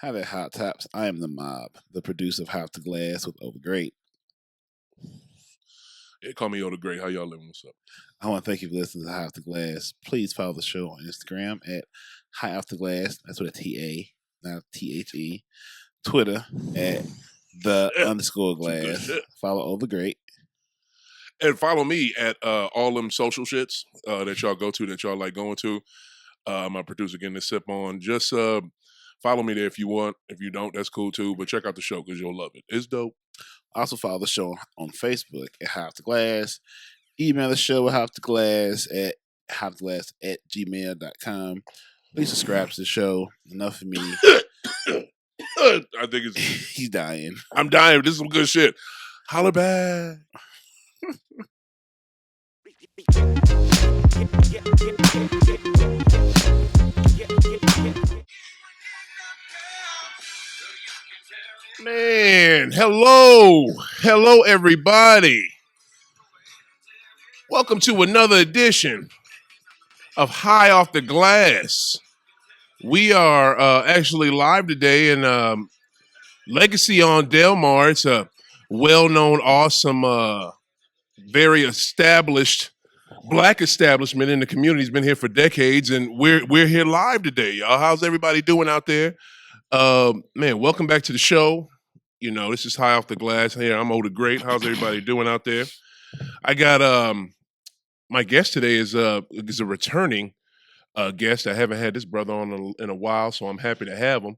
Hi there, Hot Tops. I am the Mob, the producer of Half the Glass with Over Great. Yeah, call me Yoda Great. How y'all living? What's up? I want to thank you for listening to Half the Glass. Please follow the show on Instagram at High Off the Glass. That's with a T-A, not T-H-E. Twitter at the Yeah, underscore some good glass. shit. Follow Over Great. And follow me at all them social shits that y'all go to, that y'all like going to. My producer getting this sip on. Just follow me there if you want. If you don't, that's cool too. But check out the show because you'll love it. It's dope. Also follow the show on Facebook at Half the Glass. Email the show at halftheglass at gmail.com. Please subscribe to the show. Enough for me. I think it's. He's dying. I'm dying. This is some good shit. Holla back. Man, hello everybody. Welcome to another edition of High Off the Glass. We are actually live today in Legacy on Delmar. It's a well-known, awesome, very established black establishment in the community. It's been here for decades, and we're here live today, y'all. How's everybody doing out there? Man, welcome back to the show. You know, this is High Off the Glass. Here, I'm Oda Great. How's everybody doing out there? I got my guest today is a returning guest. I haven't had this brother on in a while, so I'm happy to have him.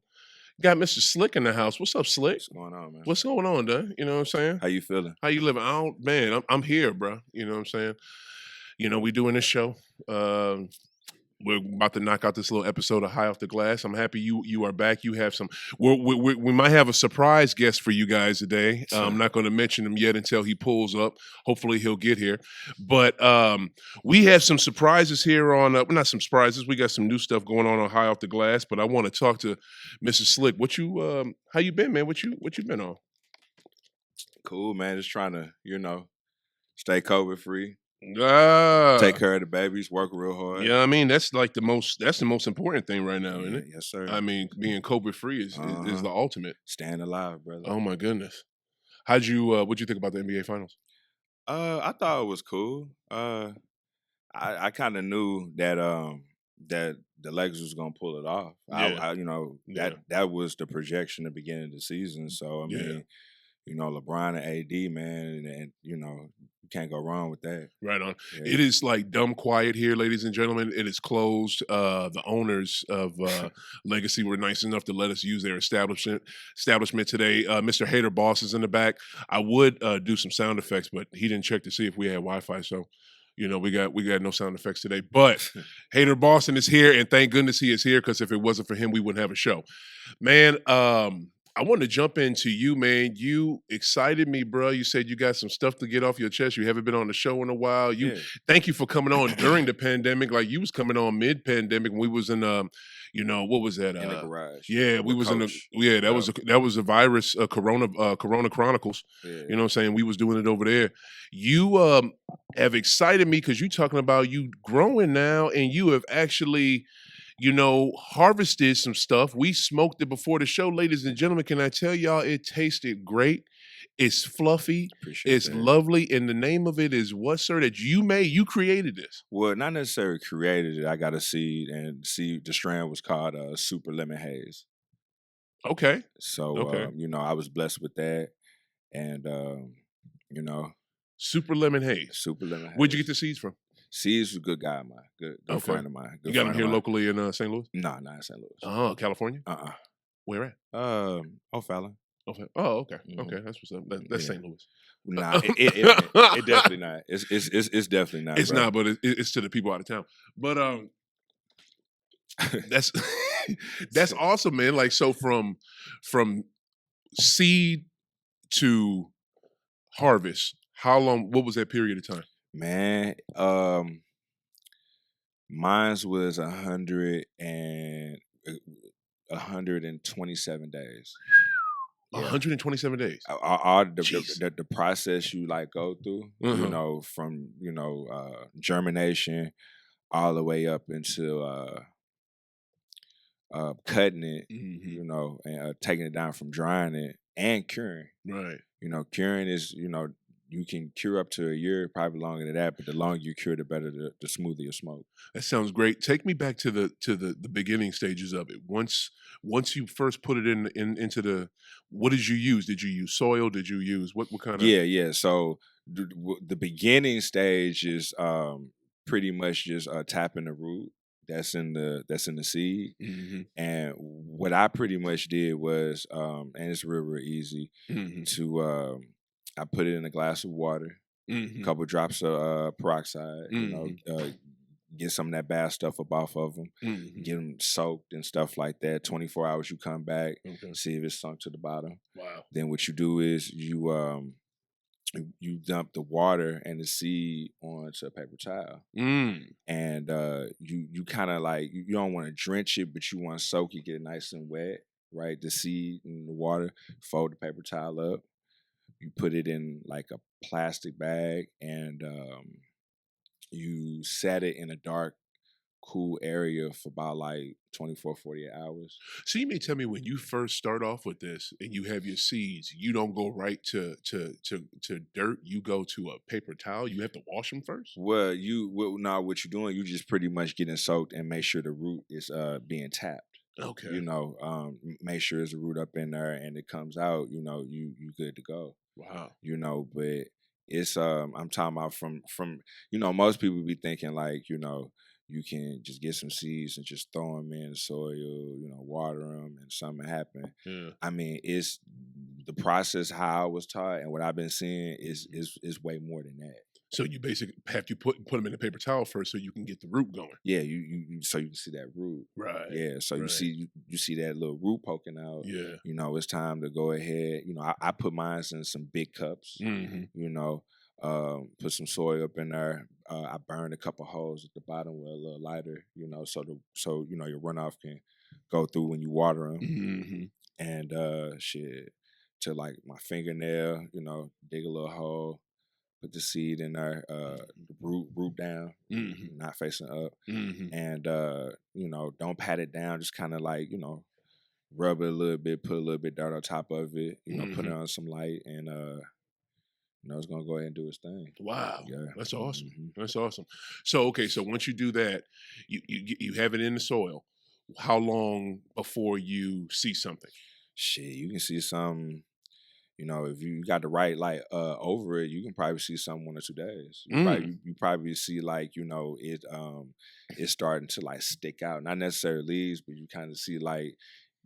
Got Mr. Slick in the house. What's up, Slick? What's going on, man? What's going on, dude? You know what I'm saying? How you feeling? How you living? I'm here, bro. You know what I'm saying? You know, we doing this show. We're about to knock out this little episode of High Off the Glass. I'm happy you are back. You have some. We might have a surprise guest for you guys today. I'm not going to mention him yet until he pulls up. Hopefully he'll get here. But we have some surprises here on. Not some surprises. We got some new stuff going on High Off the Glass. But I want to talk to Mrs. Slick. What you? How you been, man? What you been on? Cool, man. Just trying to, stay COVID free. Ah, Take care of the babies. Work real hard. yeah, I mean that's like the most important thing right now, isn't it? Yes, sir. I mean, being COVID free is the ultimate. Staying alive, brother. Oh my goodness. What'd you think about the NBA finals? I thought it was cool. I kind of knew that that the Lakers was gonna pull it off. Yeah. That was the projection at the beginning of the season. So I mean, LeBron and AD, man, and you can't go wrong with that. Right on. Yeah. It is like dumb quiet here, ladies and gentlemen. It is closed. The owners of Legacy were nice enough to let us use their establishment today. Mr. Hater Boss is in the back. I would do some sound effects, but he didn't check to see if we had Wi-Fi, so we got no sound effects today. But Hater Boston is here, and thank goodness he is here, because if it wasn't for him, we wouldn't have a show. Man, I want to jump into you, man. You excited me, bro. You said you got some stuff to get off your chest. You haven't been on the show in a while. Thank you for coming on during the pandemic. Like, you was coming on mid-pandemic when we was in what was that? In the garage. Yeah, we was Coach. That was a virus, Corona Chronicles. Yeah. You know what I'm saying? We was doing it over there. You have excited me because you talking about you growing now, and you have actually harvested some stuff. We smoked it before the show, ladies and gentlemen. Can I tell y'all, it tasted great. It's fluffy. It's lovely. And the name of it is what, sir, that you created this? Well, not necessarily created it. I got a seed, and the strand was called Super Lemon Haze. Okay. So, I was blessed with that. And, Super Lemon Haze. Super Lemon Haze. Where'd you get the seeds from? Seeds was a good guy of mine. Good friend of mine. You got them here locally in St. Louis? No, not in St. Louis. Oh, California? Where at? O'Fallon. Oh, okay. Mm-hmm. Okay, that's what's up. That's St. Louis. Nah, it definitely not. It's definitely not. It's not, but it's to the people out of town. But that's awesome, man. Like, so from seed to harvest, how long? What was that period of time? Man, mine's was 127 days. 127 days. All the process you go through, from germination all the way up until cutting it, Mm-hmm. you know, and taking it down from drying it and curing. Right. You know, curing is, you know, you can cure up to a year, probably longer than that. But the longer you cure, the better, the smoother your smoke. That sounds great. Take me back to the beginning stages of it. Once you first put it into the, what did you use? Did you use soil? Did you use what kind of? Yeah. So the beginning stage is pretty much just tapping the root that's in the seed. Mm-hmm. And what I pretty much did was, and it's real easy Mm-hmm. to. I put it in a glass of water, Mm-hmm. a couple drops of peroxide, you know, Mm-hmm. get some of that bad stuff up off of them, Mm-hmm. get them soaked and stuff like that. 24 hours, you come back, Okay. see if it's sunk to the bottom. Wow. Then what you do is you dump the water and the seed onto a paper towel, and you kind of like, you don't want to drench it, but you want to soak it, get it nice and wet, right? The seed in the water, fold the paper towel up, you put it in like a plastic bag, and you set it in a dark, cool area for about like 24, 48 hours. So you may tell me, when you first start off with this and you have your seeds, you don't go right to dirt. You go to a paper towel. You have to wash them first. Well, what you're doing, you just pretty much getting soaked and make sure the root is being tapped. Okay. You know, make sure there's a root up in there and it comes out, you know, you good to go. Wow. You know, but it's I'm talking about from you know, most people be thinking like, you know, you can just get some seeds and just throw them in the soil, you know, water them and something happen. Yeah. I mean, it's the process how I was taught and what I've been seeing is way more than that. So you basically have to put them in a paper towel first, so you can get the root going. Yeah, you so you can see that root. Right. Yeah, so right. you see that little root poking out. Yeah. You know, it's time to go ahead. You know, I put mine in some big cups. Mm-hmm. You know, put some soil up in there. I burned a couple holes at the bottom with a little lighter. You know, so you know your runoff can go through when you water them. Mm-hmm. And shit, to like my fingernail. You know, dig a little hole. Put the seed in there, root down, Mm-hmm. not facing up, Mm-hmm. and you know, don't pat it down. Just kind of like, you know, rub it a little bit, put a little bit dirt on top of it. You know, put it on some light, and you know, it's gonna go ahead and do its thing. Wow, Yeah, that's awesome. Mm-hmm. That's awesome. So okay, so once you do that, you have it in the soil. How long before you see something? Shit, you can see some. You know, if you got the right light over it, you can probably see some 1 or 2 days. You probably see like, you know, it's starting to like stick out. Not necessarily leaves, but you kind of see like,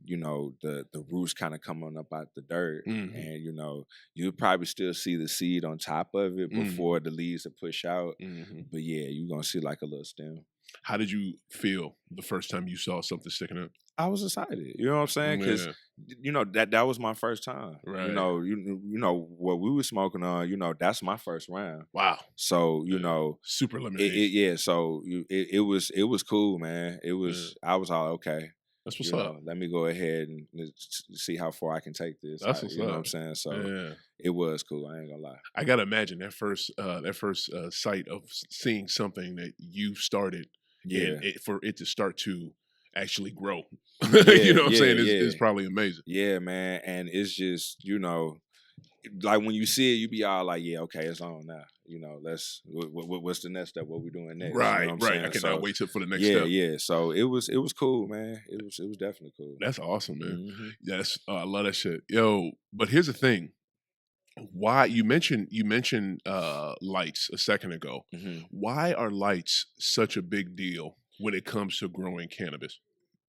you know, the roots kind of coming up out the dirt, and you know, you'll probably still see the seed on top of it before the leaves are pushed out. But yeah, you're gonna see like a little stem. How did you feel the first time you saw something sticking up? I was excited. You know what I'm saying? Because you know that was my first time. Right. You know what we were smoking on. You know, that's my first round. Wow. So you know, super limited. Yeah. So it was cool, man. It was. I was all okay. That's what's up. Let me go ahead and see how far I can take this. That's what's you up. know what I'm saying? So it was cool. I ain't gonna lie. I gotta imagine that first sight of seeing something that you started. Yeah. And for it to start to actually grow. Yeah, you know what I'm saying? yeah. It's probably amazing. Yeah, man. And it's just, you know, like when you see it, you be all like, yeah, okay, it's on now. You know, what's the next step? What we doing next? Right, you know what I'm right. saying? I cannot wait for the next step. step. Yeah. So it was cool, man. It was definitely cool. That's awesome, man. Mm-hmm. Yes, I love that shit. Yo, but here's the thing. Why you mentioned lights a second ago. Mm-hmm. Why are lights such a big deal when it comes to growing cannabis?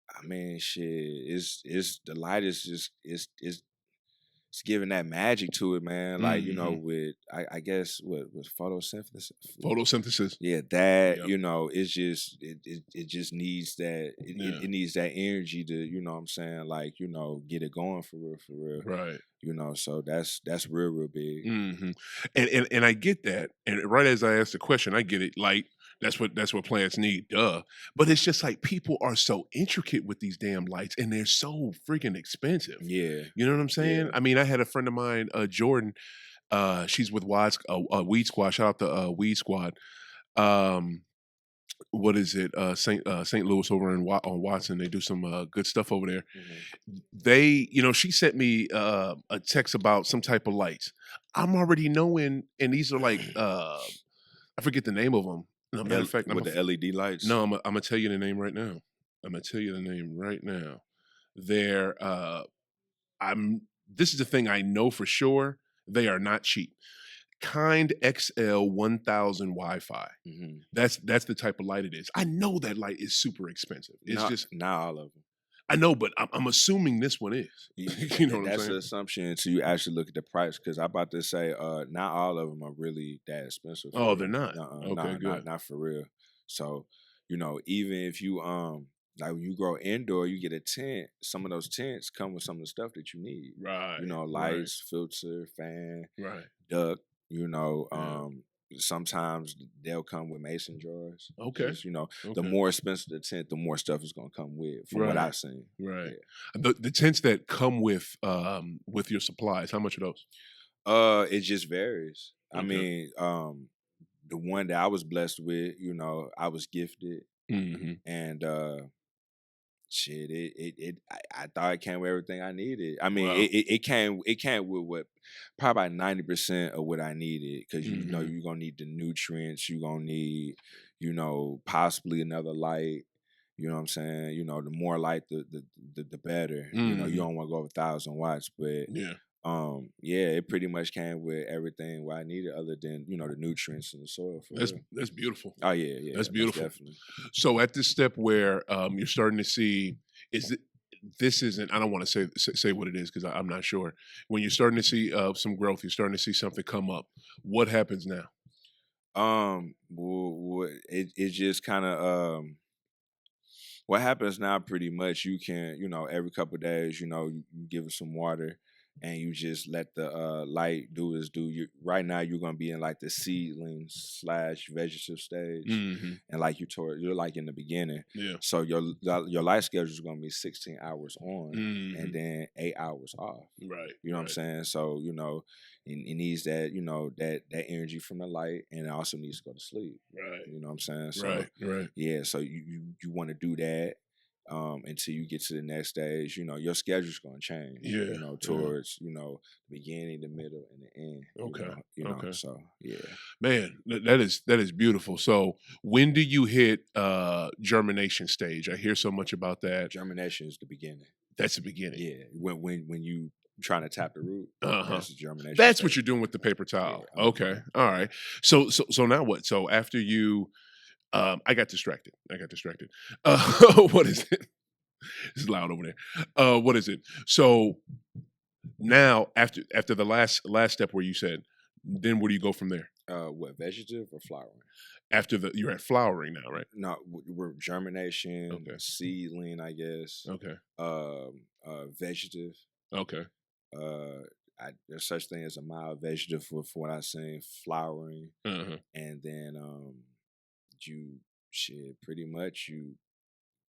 I mean, shit, it's the light is just it's giving that magic to it, man. Like, you know, with I guess with photosynthesis. Photosynthesis. Yeah, that you know, it's just it just needs that it needs that energy to, you know what I'm saying, like, you know, get it going for real. Right. You know, so that's real big. And I get that. And right as I asked the question, I get it. Like that's what plants need, duh. But it's just like people are so intricate with these damn lights, and they're so freaking expensive. Yeah, you know what I'm saying. Yeah. I mean, I had a friend of mine, Jordan. She's with Weed Squad. Shout out to Weed Squad. what is it? St. Louis over on Watson. They do some good stuff over there. They, she sent me a text about some type of lights. I'm already knowing, and these are like I forget the name of them. No, matter of fact, with the LED lights. No, I'm gonna tell you the name right now. I'm gonna tell you the name right now. They're I'm. This is the thing I know for sure. They are not cheap. Kind XL 1000 Wi-Fi. That's the type of light it is. I know that light is super expensive. It's just not all of them. I know, but I'm assuming this one is. You know what I'm saying? That's an assumption until you actually look at the price. Because I'm about to say, not all of them are really that expensive. Oh, they're not. Okay, good. Not for real. So, even if you like when you go indoor, you get a tent. Some of those tents come with some of the stuff that you need. Right. Lights, filter, fan, right, duct. Sometimes they'll come with mason jars. Okay. Just, the more expensive the tent, the more stuff is gonna come with. From what I've seen. Right. Yeah. The tents that come with your supplies, how much are those? It just varies. Okay. I mean, the one that I was blessed with, I was gifted, and shit, I thought it came with everything I needed. I mean, wow. it came with what probably about 90% of what I needed, because you're gonna need the nutrients, you're gonna need, possibly another light. You know what I'm saying? The more light, the better. You don't want to go over 1,000 watts, but it pretty much came with everything what I needed, other than the nutrients in the soil. That's beautiful. Oh yeah, that's beautiful. Definitely. So at this step where you're starting to see, this isn't, I don't want to say what it is because I'm not sure. When you're starting to see some growth, you're starting to see something come up. What happens now? It's just kind of what happens now. Pretty much, you can every couple of days, you give it some water, and you just let the light do its do. Right now, you're gonna be in like the seedling / vegetative stage, and like you're like in the beginning. Yeah. So your light schedule is gonna be 16 hours on, and then 8 hours off. Right. You know what I'm saying? So it needs that that energy from the light, and it also needs to go to sleep. Right. You know what I'm saying? So, right. Yeah. So you want to do that. Until you get to the next stage, your schedule's going to change. Yeah. Towards the beginning, the middle, and the end. Okay. Okay. So yeah, man, that is beautiful. So when do you hit germination stage? I hear so much about that. Germination is the beginning. That's the beginning. Yeah. When you trying to tap the root, that's the germination. That's stage. What you're doing with the paper towel. Yeah, okay. All right. So now what? So after you. I got distracted. What is it? It's loud over there. What is it? So now, after the last step where you said, then where do you go from there? What, vegetative or flowering? After you're at flowering now, right? No, we're germination, seedling, I guess. Okay. Vegetative. Okay. There's such thing as a mild vegetative for what I seen, flowering, and then you pretty much you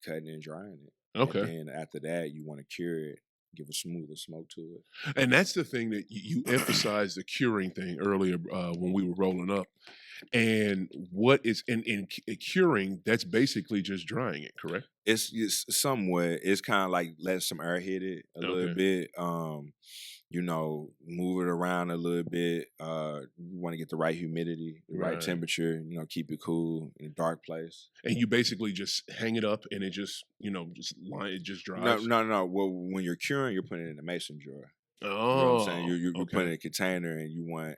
cutting and drying it. Okay. And then after that, you want to cure it, give a smoother smoke to it. And that's the thing that you emphasized, the curing thing earlier when we were rolling up. And what is in curing? That's basically just drying it, correct? It's somewhat. It's kind of like letting some air hit it a little bit. Move it around a little bit. You want to get the right humidity, the right temperature. Keep it cool in a dark place. And you basically just hang it up, and it just it just dries. No. Well, when you're curing, you're putting it in a mason jar. Oh, you know what I'm saying? You're putting it in a container, and you want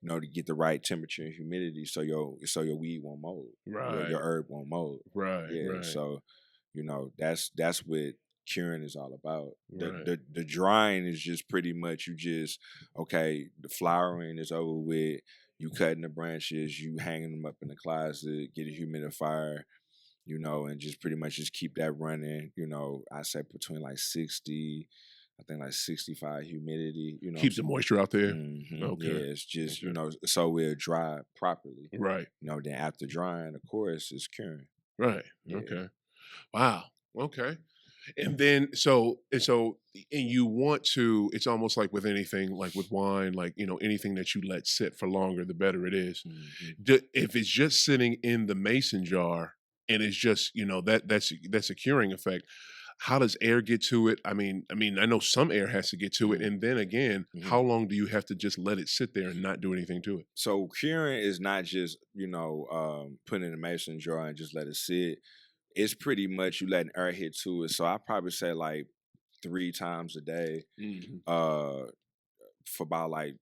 to get the right temperature and humidity, so your weed won't mold. Right. Your herb won't mold. Right. Yeah. Right. So that's what curing is all about. The drying is just pretty much the flowering is over with. You cutting the branches, you hanging them up in the closet, get a humidifier, and just pretty much just keep that running. I say between like 60. I think like 65 humidity. Keeps the moisture out there. Okay. Yeah, it's just so it'll dry properly. Right. Then after drying, of course, it's curing. Right. Yeah. Okay. Wow. Okay. And then you want to, it's almost like with anything, like with wine, like anything that you let sit for longer, the better it is. If it's just sitting in the mason jar, and it's just that's a curing effect. How does air get to it? I mean, I know some air has to get to it, and then again, how long do you have to just let it sit there and not do anything to it? So curing is not just putting it in a mason jar and just let it sit. It's pretty much you letting air hit to it. So I probably say like 3 times a day, for about like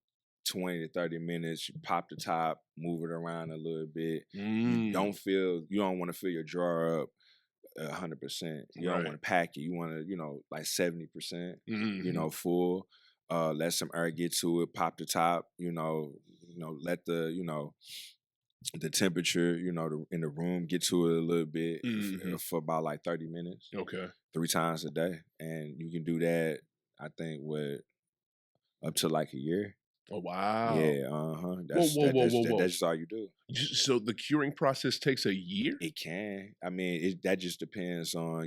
20 to 30 minutes. You pop the top, move it around a little bit. You don't want to fill your jar up 100%. You don't want to pack it. You want to, like 70%, full. Let some air get to it, pop the top, let the temperature, in the room get to it a little bit for about like 30 minutes. Okay. 3 times a day. And you can do that, I think, up to like a year. Oh, wow. Yeah, That's just all you do. So the curing process takes a year? It can. I mean, that just depends on,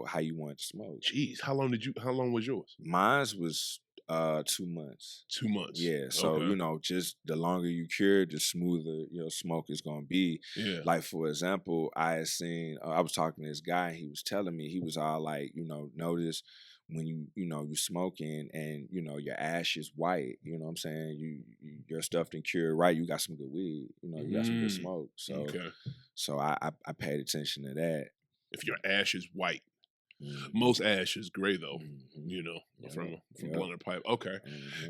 how you want to smoke. Jeez, how long was yours? Mine's was 2 months. 2 months. Yeah. So, okay. Just the longer you cure, the smoother your smoke is gonna be. Yeah. Like, for example, I had seen I was talking to this guy, and he was telling me, he was all like, notice when you smoking and your ash is white, you know what I'm saying? Your stuff done cured right, you got some good weed, you got some good smoke. So so I paid attention to that. If your ash is white. Most ash is gray though, from blunted pipe. Okay.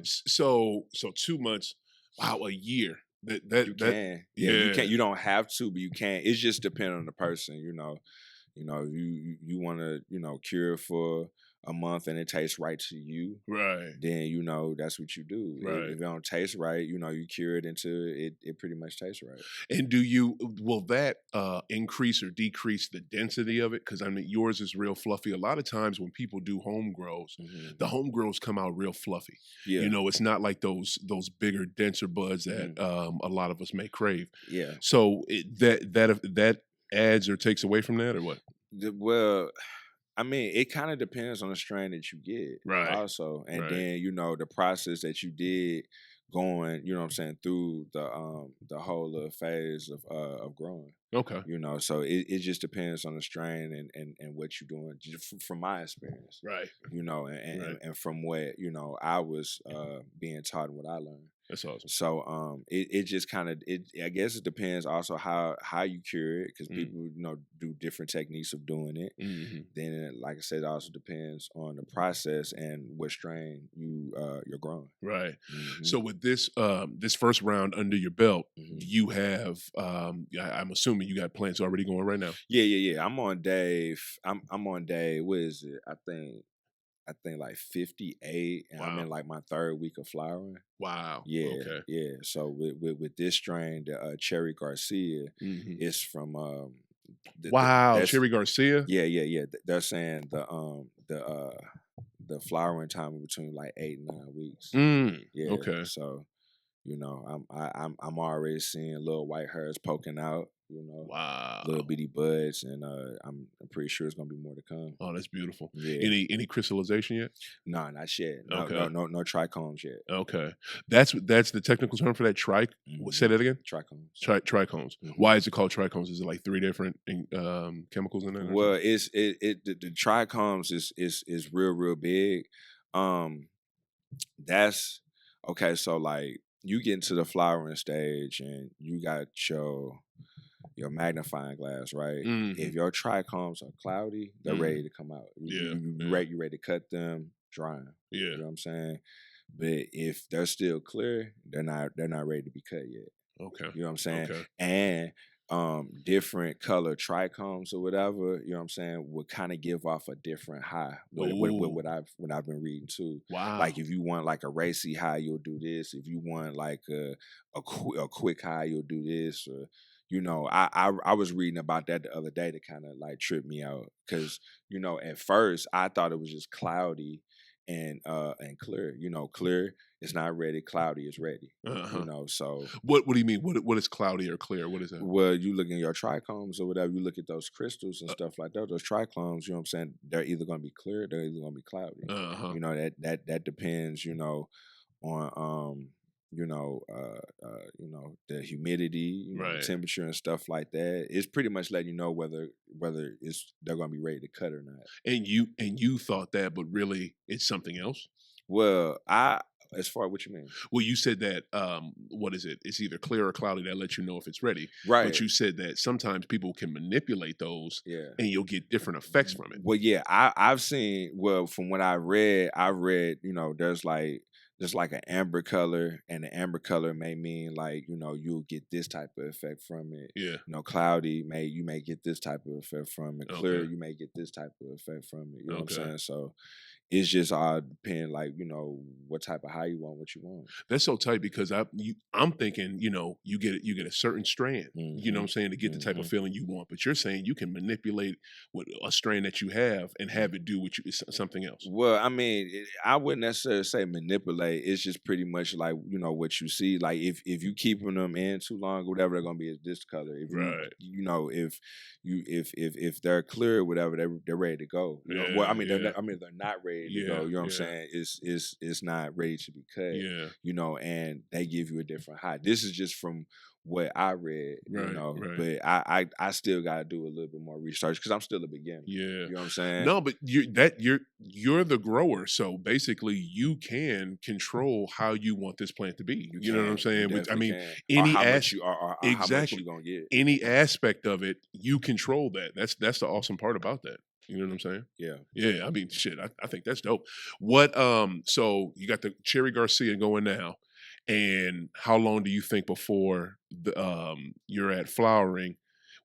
So 2 months, wow, a year. You can. You don't have to, but you can. It's just depending on the person, you want to, cure for a month and it tastes right to you, right? Then that's what you do. Right. If it don't taste right, you cure it until it pretty much tastes right. And will that increase or decrease the density of it? Because I mean, yours is real fluffy. A lot of times when people do home grows, the home grows come out real fluffy. Yeah. It's not like those bigger, denser buds that a lot of us may crave. Yeah. So that adds or takes away from that, or what? Well, I mean, it kind of depends on the strain that you get, right? Also, and right. then the process that you did going, through the whole phase of growing. Okay. So it just depends on the strain and what you're doing. Just from my experience, right? And from what I was being taught and what I learned. That's awesome. So it just kind of I guess it depends also how you cure it, because people do different techniques of doing it. Then, like I said, it also depends on the process and what strain you're growing. Right. So with this this first round under your belt, you have I'm assuming you got plants already going right now. Yeah. I'm on day. I'm on day. What is it? I think like 58, and I'm in like my 3rd week of flowering. Wow. Yeah. Okay. Yeah. So with this strain, the Cherry Garcia, is from Cherry Garcia. Yeah. They're saying the flowering time is between like 8 and 9 weeks. Yeah. Okay. So I'm already seeing little white hairs poking out. Wow. Little bitty buds, and I'm pretty sure it's gonna be more to come. Oh, that's beautiful. Yeah. Any crystallization yet? No, not yet. No, okay. no trichomes yet. Okay. That's the technical term for that. Say that again. Trichomes. Trichomes. Why is it called trichomes? Is it like 3 different chemicals in there? Well, the trichomes is real big. That's okay. So like you get into the flowering stage and you got your magnifying glass, right? If your trichomes are cloudy, they're ready to come out. You ready to cut them, dry them. Yeah. You know what I'm saying? But if they're still clear, they're not ready to be cut yet. Okay. You know what I'm saying? Okay. And different color trichomes or whatever, you know what I'm saying, would kind of give off a different high. What I've been reading too. Wow. Like if you want like a racy high, you'll do this. If you want like a quick high, you'll do this. Or I was reading about that the other day to kind of like trip me out, because at first I thought it was just cloudy and clear. Clear is not ready, cloudy is ready. So what do you mean? What is cloudy or clear? What is that? Well, you look in your trichomes or whatever, you look at those crystals and stuff like that, those trichomes, you know what I'm saying, they're either gonna be clear, they're either gonna be cloudy. That depends, on the humidity, the Right. temperature and stuff like that. It's pretty much letting you know whether they're gonna be ready to cut or not. And you thought that, but really it's something else? Well, as far what you mean? Well, you said that what is it? It's either clear or cloudy that lets you know if it's ready. Right. But you said that sometimes people can manipulate those, Yeah. and you'll get different effects from it. Well, yeah, I've seen. Well, from what I read, there's like an amber color, and the amber color may mean like you'll get this type of effect from it. Yeah. Cloudy you may get this type of effect from it. Clear, Okay. you may get this type of effect from it. You know what I'm Okay. saying? So it's just all depending, like what type of high you want, what you want. That's so tight because I'm thinking, you get a certain strand, you know what I'm saying, to get the type of feeling you want. But you're saying you can manipulate with a strand that you have and have it do something else. Well, I mean, I wouldn't necessarily say manipulate. It's just pretty much like what you see. Like if you keeping them in too long or whatever, they're gonna be this color. If Right. if they're clear or whatever, they're ready to go. Well, I mean, Yeah. they're not ready to go. You know what I'm saying? It's not ready to be cut. Yeah. And they give you a different high. This is just from what I read, Right. but I still got to do a little bit more research because I'm still a beginner. Yeah. You know what I'm saying? No, but you're the grower, so basically you can control how you want this plant to be. You know what I'm saying? I mean, any how much you exactly how much you gonna get. Any aspect of it, you control that. That's the awesome part about that. You know what I'm saying? Yeah. Yeah. I mean, shit. I think that's dope. What? So you got the Cherry Garcia going now, and how long do you think before you're at flowering?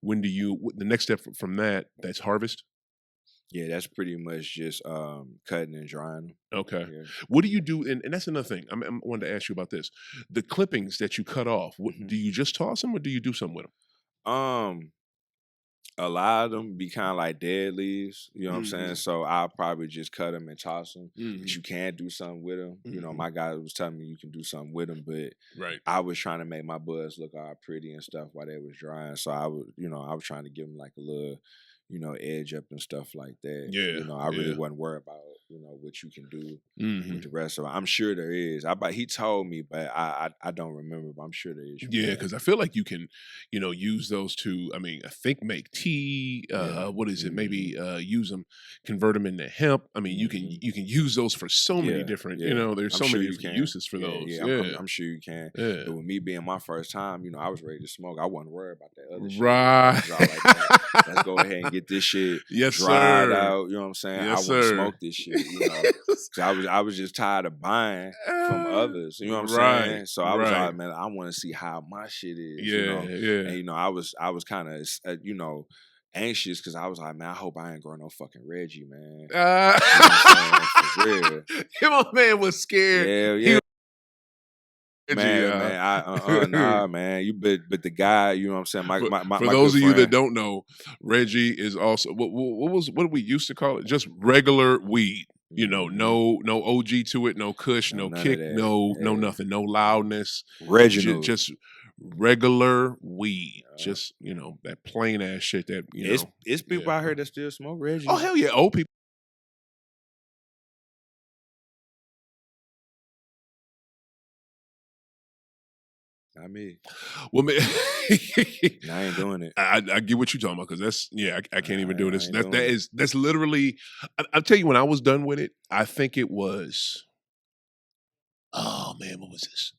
When do the next step from that's harvest? Yeah, that's pretty much just cutting and drying them. Okay. Yeah. What do you do? And that's another thing. I wanted to ask you about this. The clippings that you cut off, do you just toss them or do you do something with them? A lot of them be kind of like dead leaves, you know what I'm saying? Mm-hmm. So I'll probably just cut them and toss them. Mm-hmm. But you can do something with them. My guy was telling me you can do something with them, but Right. I was trying to make my buds look all pretty and stuff while they was drying. So I was trying to give them like a little, edge up and stuff like that. Yeah. I really wasn't worried about, what you can do Mm-hmm. with the rest of it. I'm sure there is. He told me, but I don't remember, but I'm sure there is. Yeah, because I feel like you can, use those to, I think make tea. What is it? Maybe use them, convert them into hemp. I mean, you can use those for so many different, there's so many different uses for those. Yeah. I'm sure you can. Yeah. But with me being my first time, I was ready to smoke. I wasn't worried about that other shit. Right. I was like, let's go ahead and get this shit dried out. You know what I'm saying? Yes, I want to sir. smoke this shit. I was just tired of buying from others. You know what I'm saying? So I was like, man, I want to see how my shit is. Yeah. And I was kind of anxious because I was like, man, I hope I ain't growing no fucking Reggie, man. You know what I'm saying? For real. My man was scared. Yeah. Man, nah, man. But the guy, you know what I'm saying? For those of you that don't know, Reggie is also what did we used to call it? Just regular weed. No OG to it, no Kush, no kick, no nothing, no loudness. Reginald. Just regular weed. Just that plain ass shit that It's people out here that still smoke Reggie. Oh hell yeah, old people. Not me. Well, man, I ain't doing it. I get what you're talking about because I can't even do this. That's literally. I'll tell you when I was done with it. I think it was. Oh man, what was this?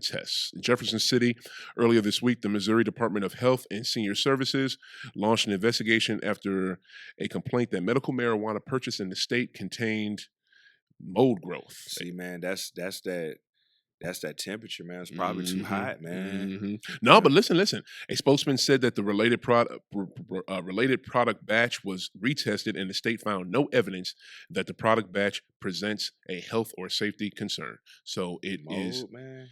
tests. In Jefferson City, earlier this week, the Missouri Department of Health and Senior Services launched an investigation after a complaint that medical marijuana purchased in the state contained mold growth. See, man, that's that temperature, man. It's probably too hot, man. No, but listen. A spokesman said that the related product batch was retested, and the state found no evidence that the product batch presents a health or safety concern. So it is mold, man.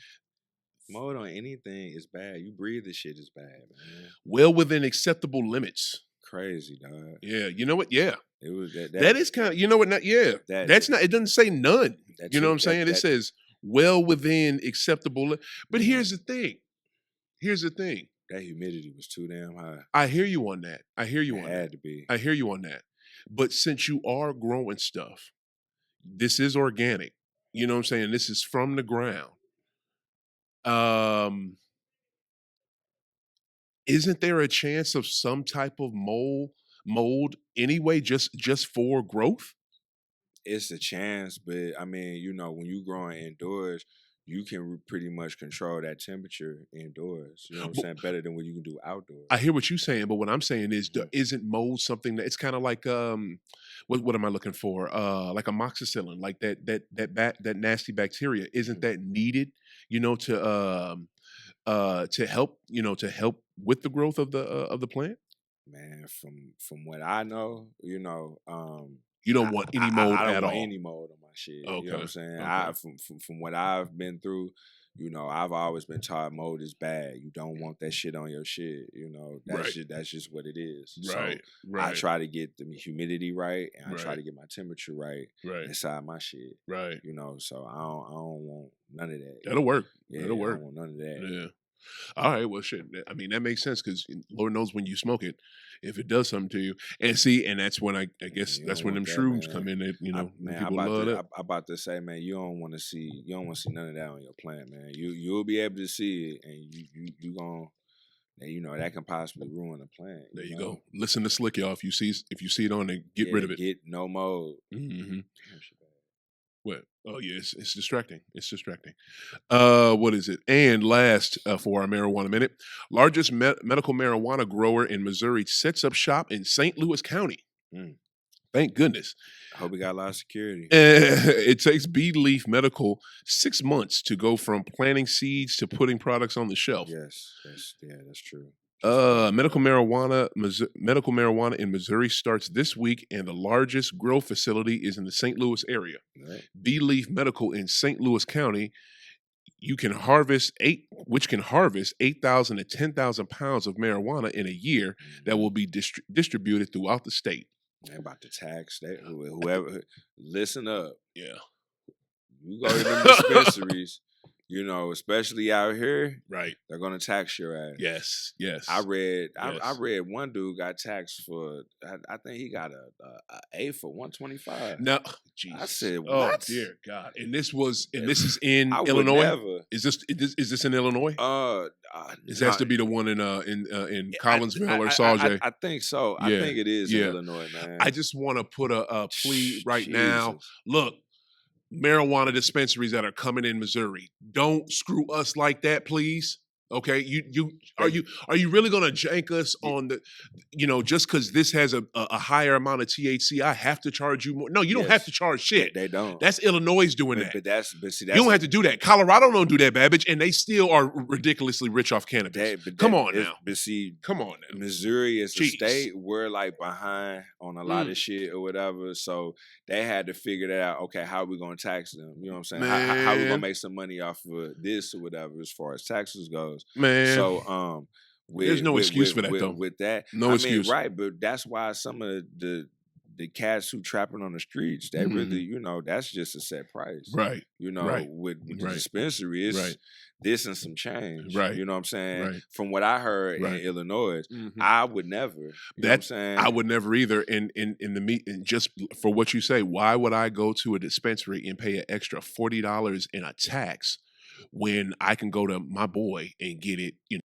Mold on anything is bad. You breathe this shit is bad, man. well within acceptable limits. Crazy, dog. Yeah, you know what? Yeah, it was that is kind of, you know what? Not, yeah, that's not. It doesn't say none. You know what I'm saying? It says well within acceptable. But here's the thing. That humidity was too damn high. I hear you on that. I hear you on that. It had to be. I hear you on that. But since you are growing stuff, this is organic. You know what I'm saying? This is from the ground. Isn't there a chance of some type of mold anyway, just for growth? It's a chance, but I mean, you know, when you growing indoors, you can pretty much control that temperature indoors. You know what I'm saying? Better than what you can do outdoors. I hear what you're saying, but what I'm saying is, isn't mold something that it's kind of like what am I looking for? Like amoxicillin, like that nasty bacteria. Isn't that needed? You know, to help, you know, to help with the growth of the plant? Man, from what I know, you know, you don't want any mold I don't at want all. Any mold on my shit. Okay. You know what I'm saying? Okay. From what I've been through, you know, I've always been taught mold is bad. You don't want that shit on your shit. You know, that's just what it is. Right. So I try to get the humidity right, and I try Right. to get my temperature right inside my shit. Right. You know, so I don't want none of that. That'll work. Yeah, That'll work. I don't want none of that. Yeah. All right, well, shit. I mean, that makes sense because Lord knows when you smoke it, if it does something to you. And see, and that's when I guess that's when them shrooms come in. That, you know, people love that. I'm about to say, man, you don't want to see none of that on your plant, man. You'll be able to see it, and you gonna, you know, that can possibly ruin the plant. There you go. Listen to Slick, y'all. If you see it on it, get rid of it. Get no mold. Mm-hmm. What? Oh yeah, it's distracting. It's distracting. What is it? And last for our marijuana minute, largest medical marijuana grower in Missouri sets up shop in St. Louis County. Thank goodness. I hope we got a lot of security. It takes Bee Leaf Medical 6 months to go from planting seeds to putting products on the shelf. Yes, that's true. Medical marijuana in Missouri starts this week, and the largest grow facility is in the St. Louis area. Right. Bee Leaf Medical in St. Louis County, can harvest 8,000 to 10,000 pounds of marijuana in a year that will be distributed throughout the state. They're about to tax that. Whoever, listen up. Yeah, you go to them dispensaries. You know, especially out here, right? They're gonna tax your ass. Yes. I read one dude got taxed for. I think he got a A for 125. No, Jesus. I said, what? Oh dear God! And this is in Illinois. Never. Is this in Illinois? This has to be the one in Collinsville or Sauget. I think so. Yeah. I think it is in Illinois, man. I just want to put a plea right now. Look. Marijuana dispensaries that are coming in Missouri, don't screw us like that, please. Okay, are you really gonna jank us on the, you know, just because this has a higher amount of THC, I have to charge you more? No, you don't have to charge shit. They don't. That's Illinois doing that. But see, you don't have to do that. Colorado don't do that, Babbage, and they still are ridiculously rich off cannabis. Come on now. But see, come on now. Missouri is a state we're like behind on a lot of shit or whatever, so they had to figure that out. Okay, how are we gonna tax them? You know what I'm saying? How we gonna make some money off of this or whatever as far as taxes goes? Man, so there's no excuse for that though. With that, no excuse, right? But that's why some of the cats who trapping on the streets, they really, you know, that's just a set price, right? You know, with the dispensary, it's this and some change, right? You know what I'm saying? Right. From what I heard in Illinois, I would never. You know what I'm saying? I would never either. In the meat, and just for what you say, why would I go to a dispensary and pay an extra $40 in a tax when I can go to my boy and get it, you know?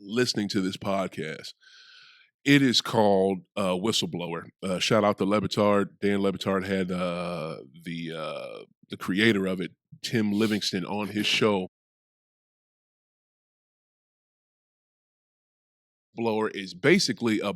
listening to this podcast. It is called Whistleblower. Shout out to Lebitard. Dan Lebitard had the creator of it, Tim Livingston, on his show. Blower is basically a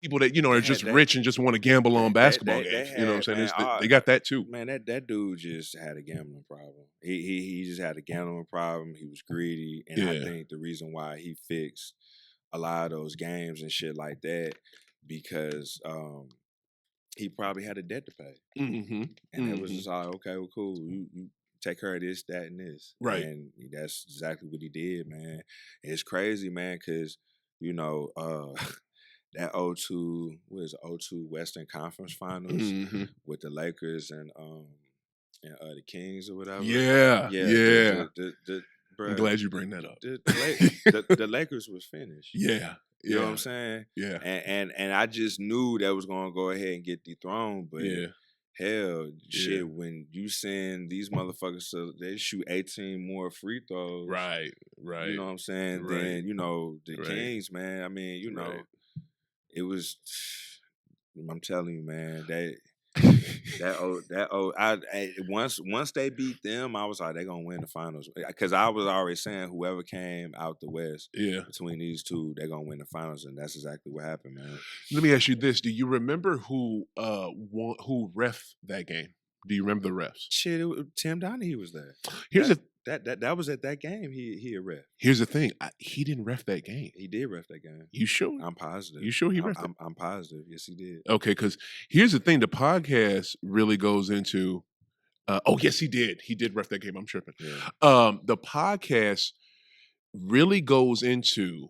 people that are just rich and just want to gamble on basketball games. You know what I'm saying? They got that too. Man, that dude just had a gambling problem. He just had a gambling problem. He was greedy, and I think the reason why he fixed a lot of those games and shit like that because he probably had a debt to pay, and it was just like, okay, well, cool, you take care of this, that, and this, right? And that's exactly what he did, man. It's crazy, man, because that 02, what is it, 02 Western Conference Finals with the Lakers and the Kings or whatever. Yeah. Bruh, I'm glad you bring that up. The Lakers was finished. Yeah. You know what I'm saying? Yeah. And I just knew that was going to go ahead and get dethroned, but hell, shit, when you send these motherfuckers so they shoot 18 more free throws. Right. You know what I'm saying? Right. Then, the Kings, man, I mean, it was, I'm telling you, man, once they beat them, I was like, they're gonna win the finals. Because I was already saying whoever came out the West, between these two, they're gonna win the finals, and that's exactly what happened, man. Let me ask you this: do you remember who ref that game? Do you remember the refs? Shit, Tim Donahue was there. That was at that game. He a ref. Here's the thing: he didn't ref that game. He did ref that game. You sure? I'm positive. You sure he refed it? I'm positive. Yes, he did. Okay, because here's the thing: the podcast really goes into. Oh, yes, he did. He did ref that game. I'm tripping. Yeah. The podcast really goes into,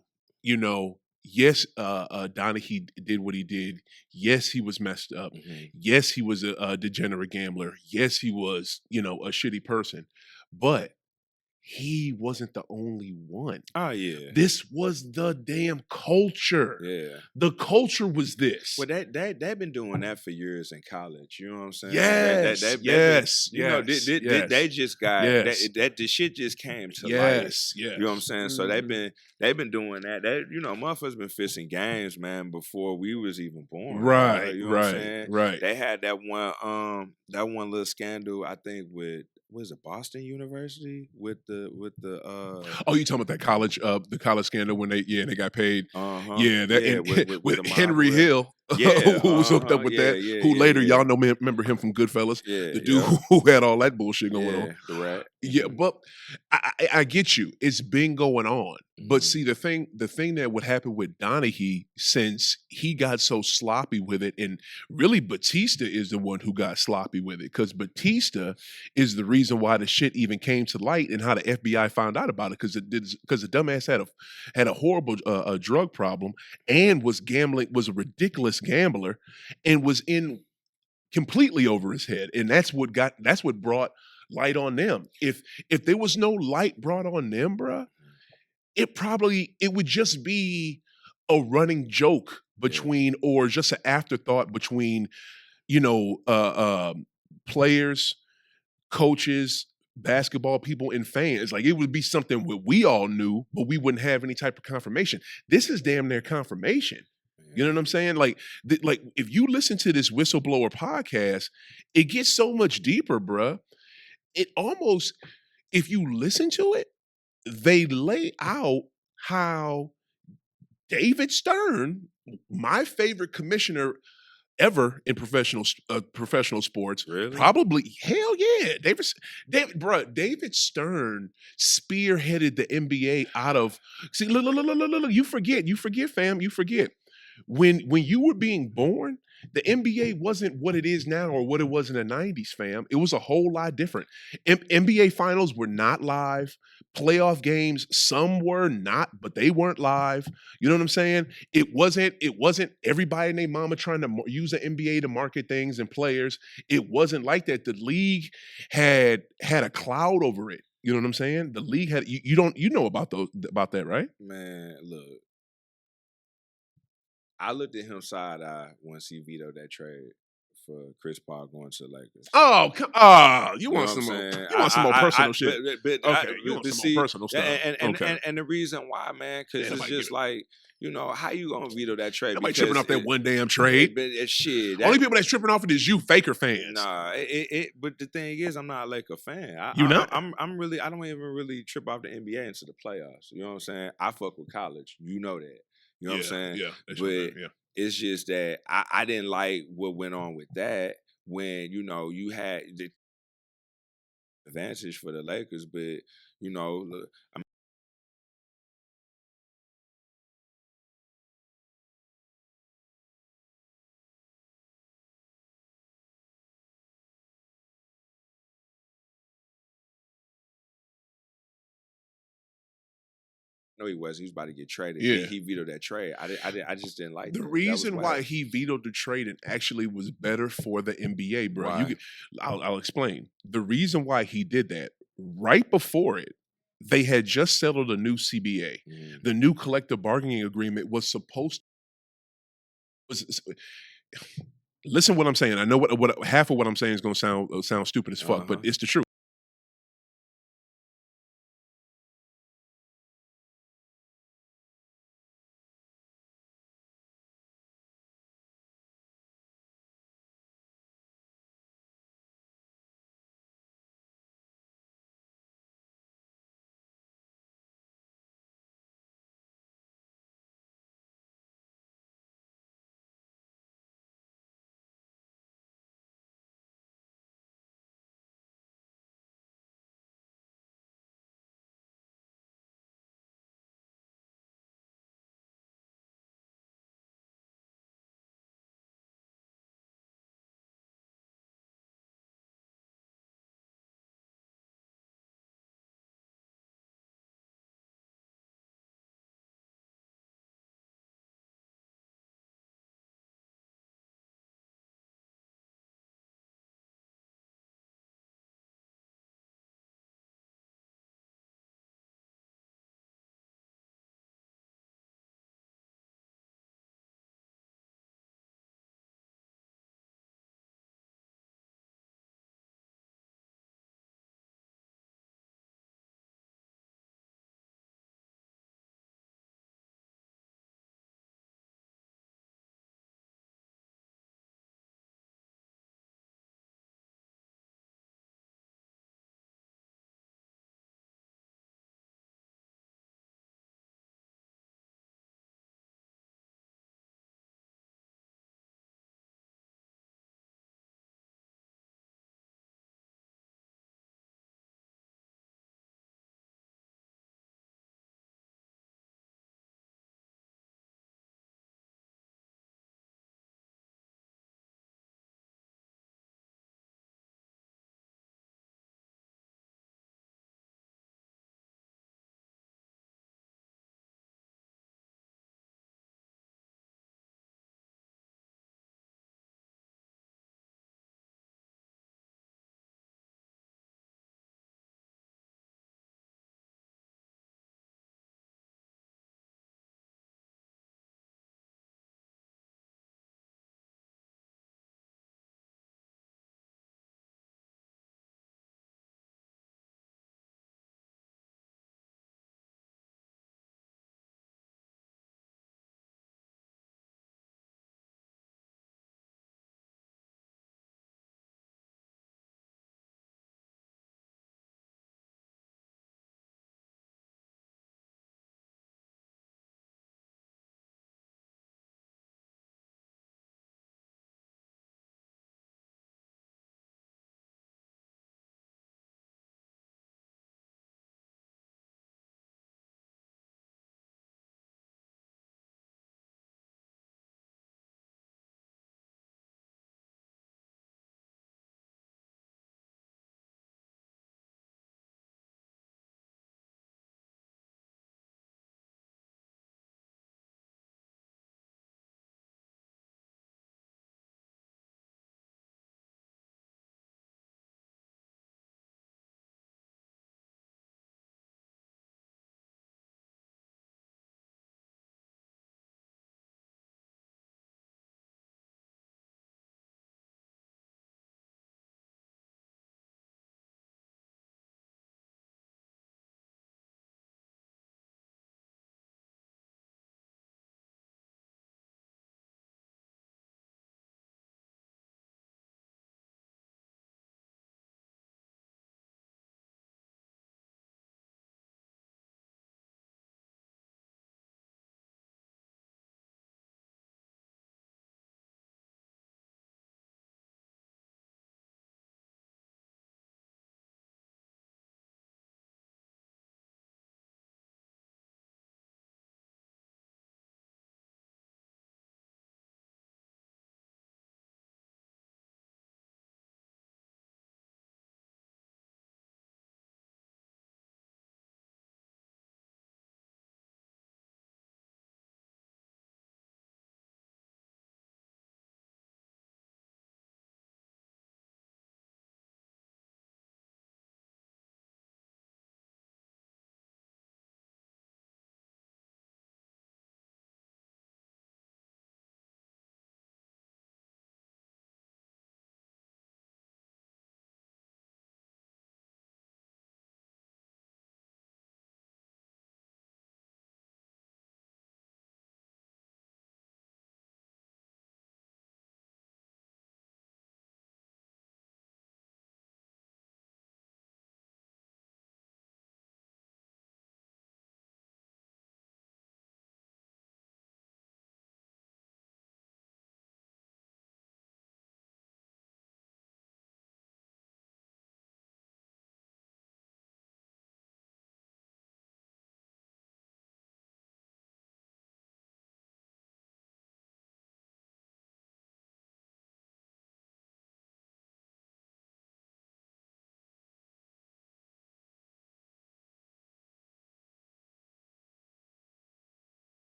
yes, Donahue did what he did. Yes, he was messed up. Yes, he was a degenerate gambler. Yes, he was, a shitty person. But he wasn't the only one. Oh, yeah. This was the damn culture. Yeah. The culture was this. Well, they've been doing that for years in college. You know what I'm saying? Yes. They just got that the shit just came to life. Yes. You know what I'm saying? So they've been doing that. Motherfuckers been fixing games, man, before we was even born. Right. You know what I'm saying? Right. They had that one little scandal, I think, with what is it, Boston University with the oh, you talking about that college the college scandal when they got paid? With Henry Hill. Who was hooked up with that? Who later y'all remember him from Goodfellas? The dude who had all that bullshit going on. The rat. Yeah, but I get you. It's been going on. But see, the thing that would happen with Donahue, since he got so sloppy with it, and really Batista is the one who got sloppy with it, because Batista is the reason why the shit even came to light and how the FBI found out about it, because the dumbass had a horrible drug problem and was a ridiculous gambler, and was in completely over his head, and that's what brought light on them. If there was no light brought on them, bruh, it would just be a running joke between, or just an afterthought between, you know, players, coaches, basketball people, and fans. Like, it would be something we all knew, but we wouldn't have any type of confirmation. This is damn near confirmation. You know what I'm saying? Like, like if you listen to this whistleblower podcast, it gets so much deeper, bruh. It almost, if you listen to it, they lay out how David Stern, my favorite commissioner ever in professional sports, Really? probably, hell yeah, David Stern spearheaded the NBA out of, see, look, you forget, fam, you forget. When you were being born, the NBA wasn't what it is now or what it was in the 90s, fam. It was a whole lot different. NBA finals were not live. Playoff games, some were not, but they weren't live. You know what I'm saying? It wasn't everybody and their mama trying to use the NBA to market things and players. It wasn't like that. The league had a cloud over it. You know what I'm saying? The league had, you know about that, right? Man, look. I looked at him side eye once he vetoed that trade for Chris Paul going to the Lakers. You want some more personal shit. Okay, you want some more personal stuff. And the reason why, man, because it's just like, you know, how you gonna veto that trade? Nobody tripping off that one damn trade. But shit. Only people that's tripping off it is you, Faker fans. Nah, but the thing is, I'm not a Laker fan. You not? I'm really. I don't even really trip off the NBA into the playoffs. You know what I'm saying? I fuck with college. You know that. You know what I'm saying? Yeah. But it's just that I didn't like what went on with that when, you know, you had the advantage for the Lakers, but, you know, look, no, he was about to get traded. Yeah. He vetoed that trade. I just didn't like the that. reason why he vetoed the trade and actually was better for the NBA, bro. Why? I'll explain. The reason why he did that, right before it, they had just settled a new CBA. The new collective bargaining agreement was supposed to, listen what I'm saying. I know what half of what I'm saying is going to sound stupid as fuck, but it's the truth.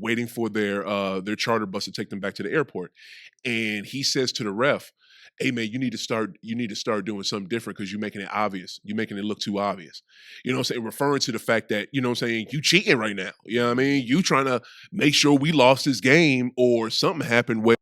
waiting for their charter bus to take them back to the airport. And he says to the ref, "Hey man, you need to start doing something different because you're making it obvious. You're making it look too obvious." You know what I'm saying? Referring to the fact that, you know what I'm saying, you cheating right now. You know what I mean? You trying to make sure we lost this game or something happened where